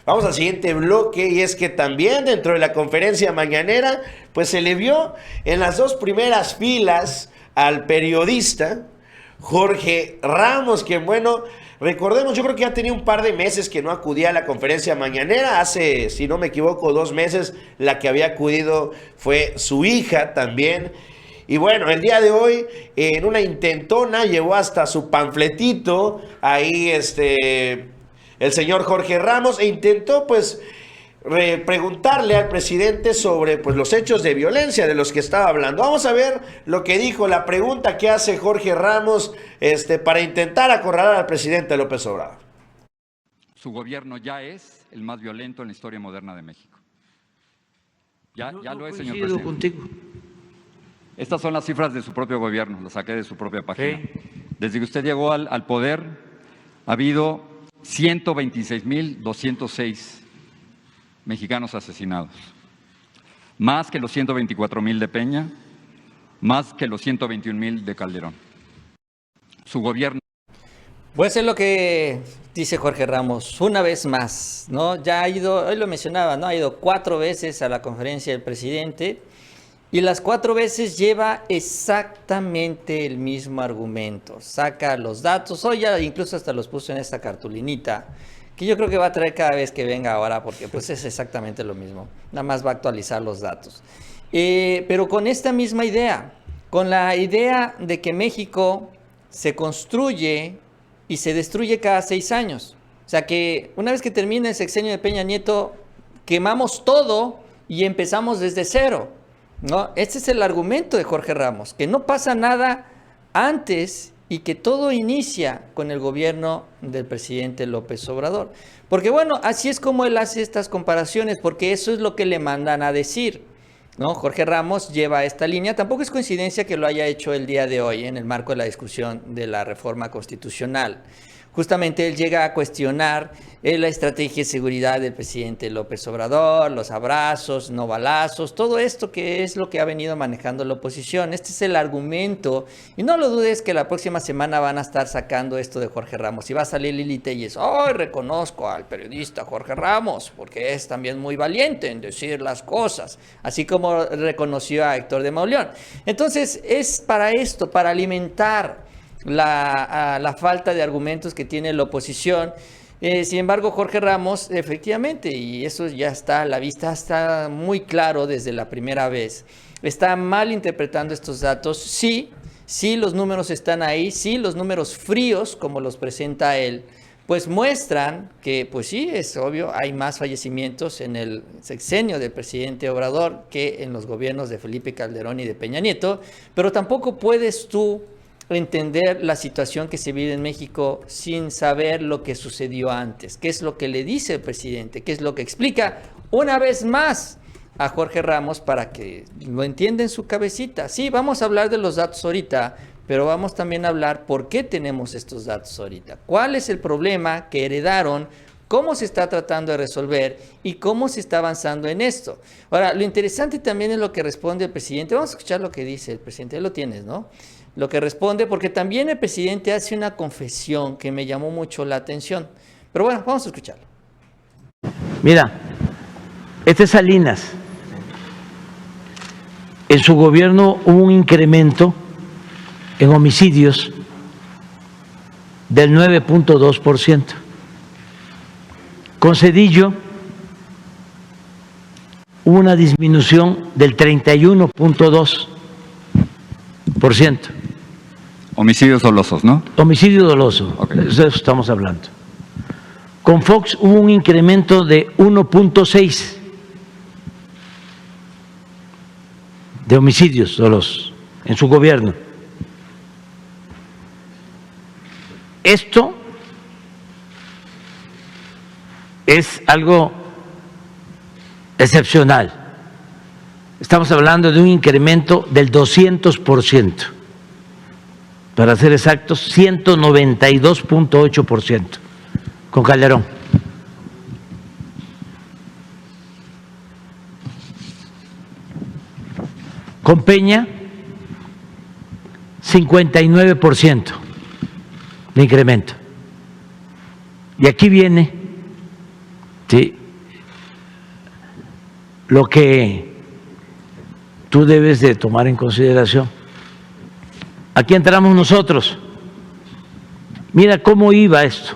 Vamos al siguiente bloque y es que también dentro de la conferencia mañanera, pues se le vio en las dos primeras filas al periodista Jorge Ramos, que bueno, recordemos, yo creo que ya tenía un par de meses que no acudía a la conferencia mañanera. Hace, si no me equivoco, 2 meses la que había acudido fue su hija también. Y bueno, el día de hoy, en una intentona, llevó hasta su panfletito, ahí el señor Jorge Ramos, e intentó pues preguntarle al presidente sobre pues los hechos de violencia de los que estaba hablando. Vamos a ver lo que dijo, la pregunta que hace Jorge Ramos para intentar acorralar al presidente López Obrador. Su gobierno ya es el más violento en la historia moderna de México. Ya lo es, señor presidente. Contigo. Estas son las cifras de su propio gobierno, las saqué de su propia página. Sí. Desde que usted llegó al poder, ha habido 126,206 mexicanos asesinados, más que los 124,000 de Peña, más que los 121,000 de Calderón. Su gobierno. Pues es lo que dice Jorge Ramos, una vez más, ¿no? Ya ha ido, hoy lo mencionaba, ¿no? Ha ido 4 veces a la conferencia del presidente y las 4 veces lleva exactamente el mismo argumento. Saca los datos, hoy ya incluso hasta los puso en esta cartulinita, que yo creo que va a traer cada vez que venga ahora, porque pues es exactamente lo mismo. Nada más va a actualizar los datos. Pero con esta misma idea, con la idea de que México se construye y se destruye cada 6 años. O sea que una vez que termine el sexenio de Peña Nieto, quemamos todo y empezamos desde cero, ¿no? Este es el argumento de Jorge Ramos, que no pasa nada antes y que todo inicia con el gobierno del presidente López Obrador. Porque bueno, así es como él hace estas comparaciones, porque eso es lo que le mandan a decir, ¿no? Jorge Ramos lleva esta línea. Tampoco es coincidencia que lo haya hecho el día de hoy en el marco de la discusión de la reforma constitucional. Justamente él llega a cuestionar la estrategia de seguridad del presidente López Obrador, los abrazos, no balazos, todo esto que es lo que ha venido manejando la oposición. Este es el argumento y no lo dudes que la próxima semana van a estar sacando esto de Jorge Ramos y va a salir Lili Telles. Hoy reconozco al periodista Jorge Ramos porque es también muy valiente en decir las cosas, así como reconoció a Héctor de Mauleón. Entonces es para esto, para alimentar la falta de argumentos que tiene la oposición. Sin embargo, Jorge Ramos, efectivamente, y eso ya está a la vista, está muy claro desde la primera vez, está mal interpretando estos datos. Sí, los números están ahí, sí, los números fríos, como los presenta él, pues muestran que, pues sí, es obvio, hay más fallecimientos en el sexenio del presidente Obrador que en los gobiernos de Felipe Calderón y de Peña Nieto, pero tampoco puedes tú entender la situación que se vive en México sin saber lo que sucedió antes, qué es lo que le dice el presidente, qué es lo que explica una vez más a Jorge Ramos para que lo entienda en su cabecita. Sí, vamos a hablar de los datos ahorita, pero vamos también a hablar por qué tenemos estos datos ahorita, cuál es el problema que heredaron, cómo se está tratando de resolver y cómo se está avanzando en esto. Ahora, lo interesante también es lo que responde el presidente. Vamos a escuchar lo que dice el presidente, lo tienes, ¿no? Lo que responde, porque también el presidente hace una confesión que me llamó mucho la atención. Pero bueno, vamos a escucharlo. Mira, este es Salinas. En su gobierno hubo un incremento en homicidios del 9.2%. Con Zedillo hubo una disminución del 31.2%. Homicidios dolosos, ¿no? Homicidio doloso, Okay. De eso estamos hablando. Con Fox hubo un incremento de 1.6 de homicidios dolosos en su gobierno. Esto es algo excepcional. Estamos hablando de un incremento del 200%. Para ser exactos, 192.8% con Calderón. Con Peña, 59% de incremento. Y aquí viene Sí. Lo que tú debes de tomar en consideración. Aquí entramos nosotros. Mira cómo iba esto.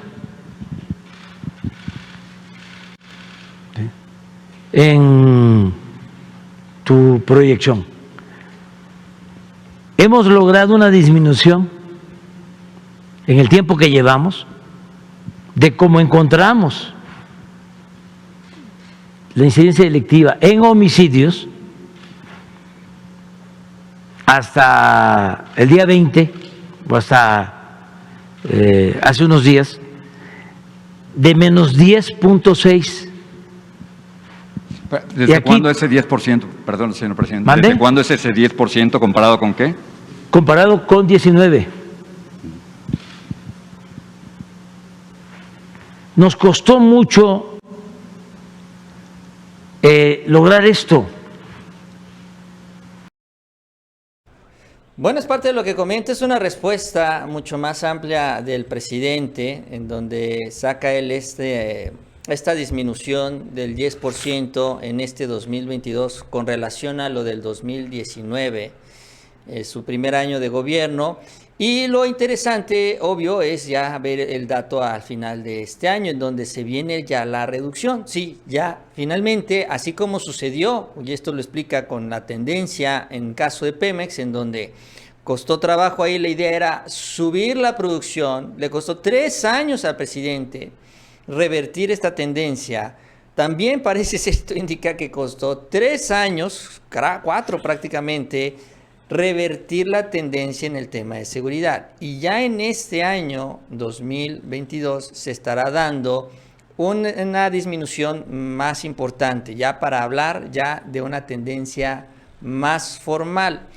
En tu proyección. Hemos logrado una disminución en el tiempo que llevamos de cómo encontramos la incidencia delictiva en homicidios hasta el día 20 o hasta hace unos días de menos 10.6. ¿Desde cuándo ese 10%? Perdón, señor presidente. ¿Mande? ¿Desde cuándo es ese 10% comparado con qué? Comparado con 19. Nos costó mucho lograr esto. Bueno, es parte de lo que comenta, es una respuesta mucho más amplia del presidente, en donde saca él esta disminución del 10% en este 2022 con relación a lo del 2019, su primer año de gobierno. Y lo interesante, obvio, es ya ver el dato al final de este año, en donde se viene ya la reducción. Sí, ya finalmente, así como sucedió, y esto lo explica con la tendencia en caso de Pemex, en donde costó trabajo ahí, la idea era subir la producción, le costó 3 años al presidente revertir esta tendencia. También parece ser, esto indica que costó 3 años, 4 prácticamente, revertir la tendencia en el tema de seguridad. Y ya en este año 2022 se estará dando una disminución más importante, ya para hablar ya de una tendencia más formal.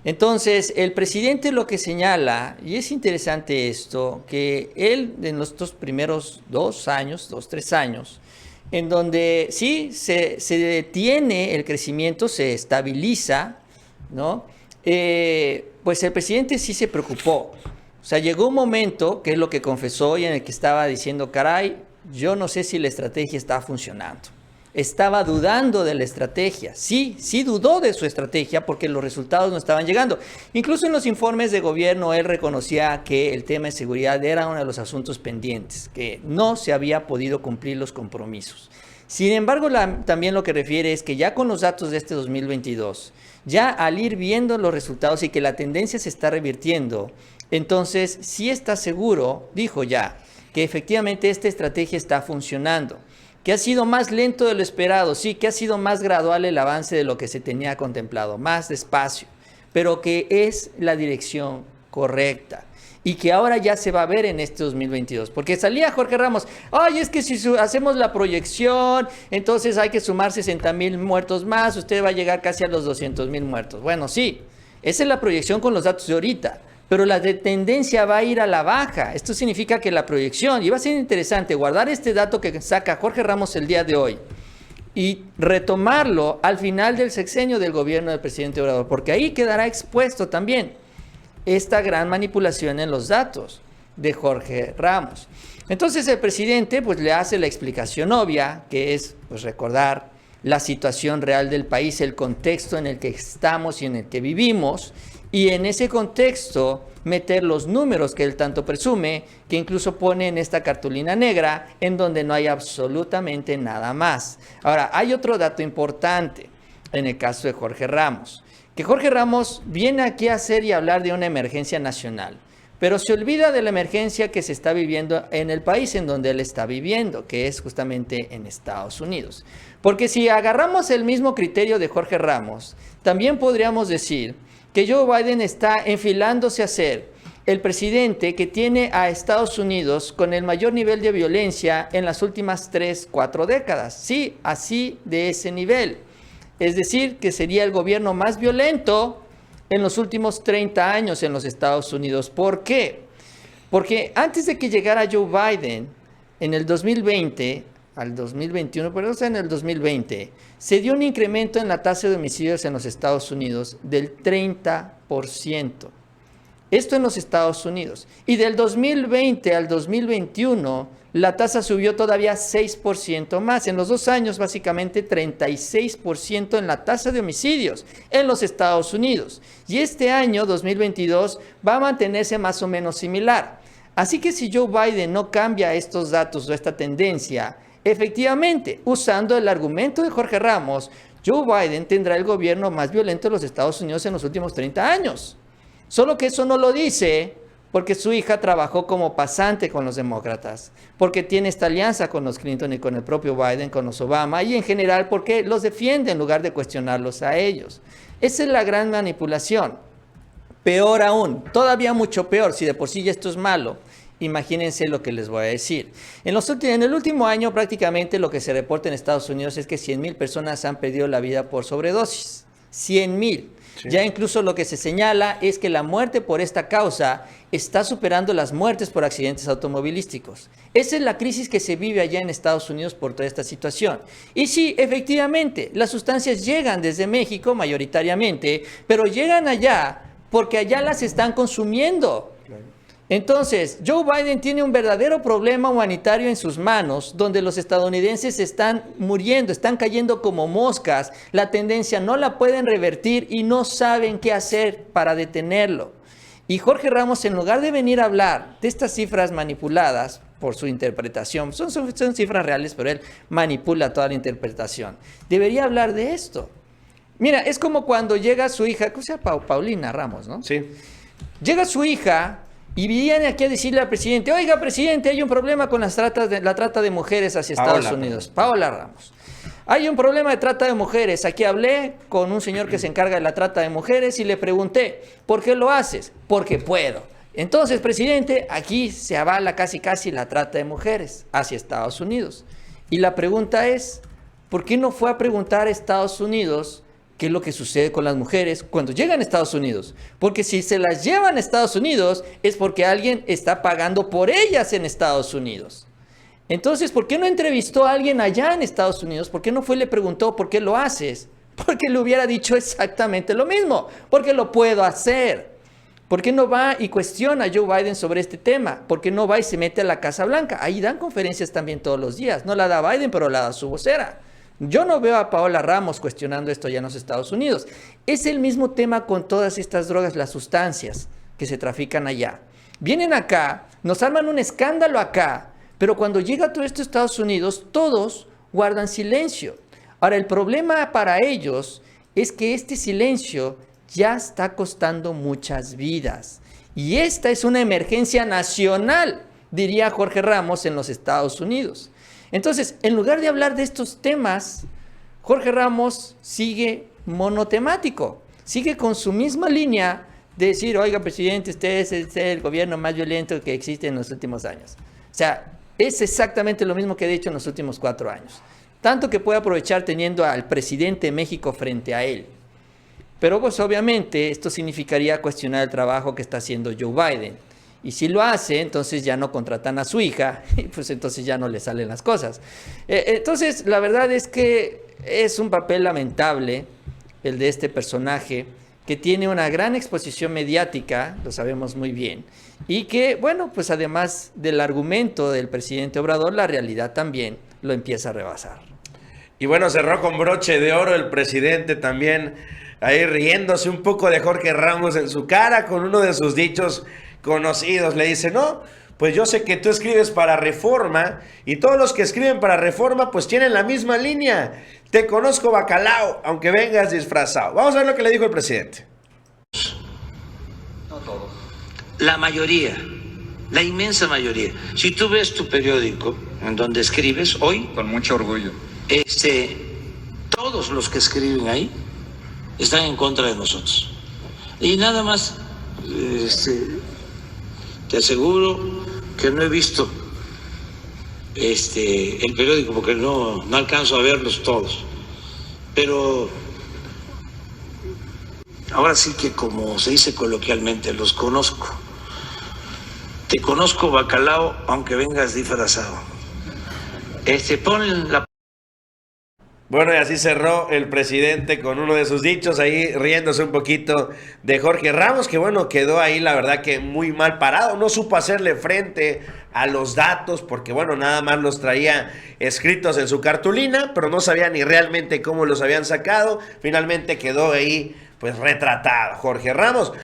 Entonces, el presidente lo que señala, y es interesante esto, que él en los primeros 3 años, en donde sí se detiene el crecimiento, se estabiliza, ¿no? Pues el presidente sí se preocupó. O sea, llegó un momento, que es lo que confesó, y en el que estaba diciendo, caray, yo no sé si la estrategia está funcionando. Estaba dudando de la estrategia. Sí dudó de su estrategia porque los resultados no estaban llegando. Incluso en los informes de gobierno él reconocía que el tema de seguridad era uno de los asuntos pendientes, que no se había podido cumplir los compromisos. Sin embargo, también lo que refiere es que ya con los datos de este 2022, ya al ir viendo los resultados y que la tendencia se está revirtiendo, entonces sí está seguro, dijo ya, que efectivamente esta estrategia está funcionando, que ha sido más lento de lo esperado, sí, que ha sido más gradual el avance de lo que se tenía contemplado, más despacio, pero que es la dirección correcta. Y que ahora ya se va a ver en este 2022. Porque salía Jorge Ramos, ay, es que si hacemos la proyección, entonces hay que sumar 60,000 muertos más, usted va a llegar casi a los 200,000 muertos. Bueno, sí, esa es la proyección con los datos de ahorita, pero la tendencia va a ir a la baja. Esto significa que la proyección, y va a ser interesante guardar este dato que saca Jorge Ramos el día de hoy, y retomarlo al final del sexenio del gobierno del presidente Obrador, porque ahí quedará expuesto también esta gran manipulación en los datos de Jorge Ramos. Entonces el presidente pues le hace la explicación obvia, que es pues recordar la situación real del país, el contexto en el que estamos y en el que vivimos, y en ese contexto meter los números que él tanto presume, que incluso pone en esta cartulina negra, en donde no hay absolutamente nada más. Ahora, hay otro dato importante en el caso de Jorge Ramos, que Jorge Ramos viene aquí a hacer y hablar de una emergencia nacional, pero se olvida de la emergencia que se está viviendo en el país en donde él está viviendo, que es justamente en Estados Unidos. Porque si agarramos el mismo criterio de Jorge Ramos, también podríamos decir que Joe Biden está enfilándose a ser el presidente que tiene a Estados Unidos con el mayor nivel de violencia en las últimas 3-4 décadas. Sí, así de ese nivel. Es decir, que sería el gobierno más violento en los últimos 30 años en los Estados Unidos. ¿Por qué? Porque antes de que llegara Joe Biden, en el 2020, al 2021, pero en el 2020, se dio un incremento en la tasa de homicidios en los Estados Unidos del 30%. Esto en los Estados Unidos. Y del 2020 al 2021, la tasa subió todavía 6% más. En los 2 años, básicamente 36% en la tasa de homicidios en los Estados Unidos. Y este año, 2022, va a mantenerse más o menos similar. Así que si Joe Biden no cambia estos datos o esta tendencia, efectivamente, usando el argumento de Jorge Ramos, Joe Biden tendrá el gobierno más violento de los Estados Unidos en los últimos 30 años. Solo que eso no lo dice porque su hija trabajó como pasante con los demócratas, porque tiene esta alianza con los Clinton y con el propio Biden, con los Obama, y en general porque los defiende en lugar de cuestionarlos a ellos. Esa es la gran manipulación. Peor aún, todavía mucho peor, si de por sí ya esto es malo, imagínense lo que les voy a decir. En el último año prácticamente lo que se reporta en Estados Unidos es que 100,000 personas han perdido la vida por sobredosis. 100,000. Sí. Ya incluso lo que se señala es que la muerte por esta causa está superando las muertes por accidentes automovilísticos. Esa es la crisis que se vive allá en Estados Unidos por toda esta situación. Y sí, efectivamente, las sustancias llegan desde México mayoritariamente, pero llegan allá porque allá las están consumiendo. Entonces, Joe Biden tiene un verdadero problema humanitario en sus manos, donde los estadounidenses están muriendo, están cayendo como moscas, la tendencia no la pueden revertir y no saben qué hacer para detenerlo. Y Jorge Ramos, en lugar de venir a hablar de estas cifras manipuladas por su interpretación, son cifras reales, pero él manipula toda la interpretación, debería hablar de esto. Mira, es como cuando llega su hija, ¿cómo se llama? Paulina Ramos, ¿no? Sí. Llega su hija y viene aquí a decirle al presidente, oiga, presidente, hay un problema con la trata de mujeres hacia Estados Unidos. Paola Ramos. Hay un problema de trata de mujeres. Aquí hablé con un señor que se encarga de la trata de mujeres y le pregunté, ¿por qué lo haces? Porque puedo. Entonces, presidente, aquí se avala casi la trata de mujeres hacia Estados Unidos. Y la pregunta es, ¿por qué no fue a preguntar a Estados Unidos qué es lo que sucede con las mujeres cuando llegan a Estados Unidos? Porque si se las llevan a Estados Unidos es porque alguien está pagando por ellas en Estados Unidos. Entonces, ¿por qué no entrevistó a alguien allá en Estados Unidos? ¿Por qué no fue y le preguntó por qué lo haces? Porque le hubiera dicho exactamente lo mismo. Porque lo puedo hacer. ¿Por qué no va y cuestiona a Joe Biden sobre este tema? ¿Por qué no va y se mete a la Casa Blanca? Ahí dan conferencias también todos los días. No la da Biden, pero la da su vocera. Yo no veo a Paola Ramos cuestionando esto ya en los Estados Unidos. Es el mismo tema con todas estas drogas, las sustancias que se trafican allá. Vienen acá, nos arman un escándalo acá, pero cuando llega todo esto a Estados Unidos, todos guardan silencio. Ahora, el problema para ellos es que este silencio ya está costando muchas vidas. Y esta es una emergencia nacional, diría Jorge Ramos en los Estados Unidos. Entonces, en lugar de hablar de estos temas, Jorge Ramos sigue monotemático, sigue con su misma línea de decir, oiga, presidente, usted es el gobierno más violento que existe en los últimos años. O sea, es exactamente lo mismo que he dicho en los últimos 4 años. Tanto que puede aprovechar teniendo al presidente de México frente a él. Pero pues obviamente esto significaría cuestionar el trabajo que está haciendo Joe Biden. Y si lo hace, entonces ya no contratan a su hija, y pues entonces ya no le salen las cosas. Entonces, la verdad es que es un papel lamentable el de este personaje, que tiene una gran exposición mediática, lo sabemos muy bien, y que, bueno, pues además del argumento del presidente Obrador, la realidad también lo empieza a rebasar. Y bueno, cerró con broche de oro el presidente también, ahí riéndose un poco de Jorge Ramos en su cara con uno de sus dichos conocidos. Le dice, no, pues yo sé que tú escribes para Reforma y todos los que escriben para Reforma pues tienen la misma línea. Te conozco, bacalao, aunque vengas disfrazado. Vamos a ver lo que le dijo el presidente. No todos. La mayoría, la inmensa mayoría. Si tú ves tu periódico en donde escribes hoy, con mucho orgullo, todos los que escriben ahí están en contra de nosotros. Y nada más, te aseguro que no he visto el periódico porque no alcanzo a verlos todos. Pero ahora sí que, como se dice coloquialmente, los conozco. Te conozco, bacalao, aunque vengas disfrazado. Pon la... Bueno, y así cerró el presidente con uno de sus dichos, ahí riéndose un poquito de Jorge Ramos, que bueno, quedó ahí la verdad que muy mal parado, no supo hacerle frente a los datos, porque bueno, nada más los traía escritos en su cartulina, pero no sabía ni realmente cómo los habían sacado, finalmente quedó ahí pues retratado Jorge Ramos.